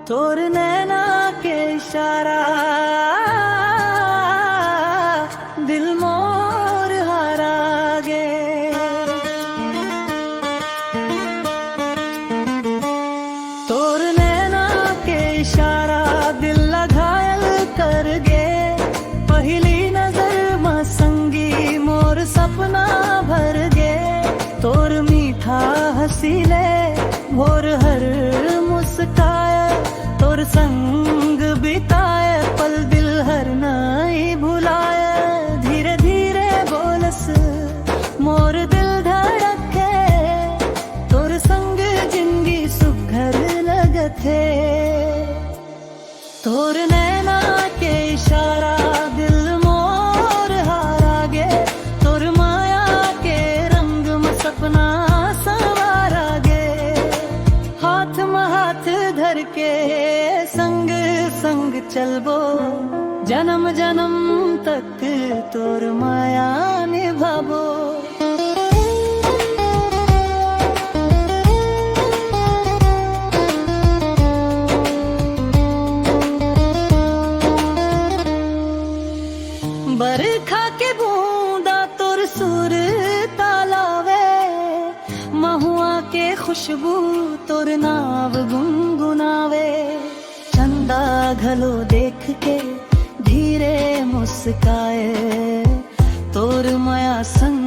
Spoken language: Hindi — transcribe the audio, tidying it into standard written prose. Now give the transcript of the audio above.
तोर नैना के इशारा दिल मोर हारा गे। तोर नैना के इशारा दिल घायल कर गे। पहली नजर में संगी मोर सपना भर गे। तोर मीठा हसीले भोर हर मुस्काए। तोर संग बिताए पल दिल हर नहीं भुलाए। धीरे धीरे बोलस मोर दिल धड़के। तोर संग जिंदगी सुघर लगथे। तोर नैना के इशारा दिल मोर हारा गे। तोर माया के रंग में सपना संवारा गे। हाथ में हाथ धर के संग संग चलबो। जन्म जन्म तक तोर माया निभाबो। बरखा के बूंदा तोर सुर तालावे। महुआ के खुशबू तोर नाव गुनगुनावे। चंदा घलो देख के धीरे मुस्काए। तोर माया संग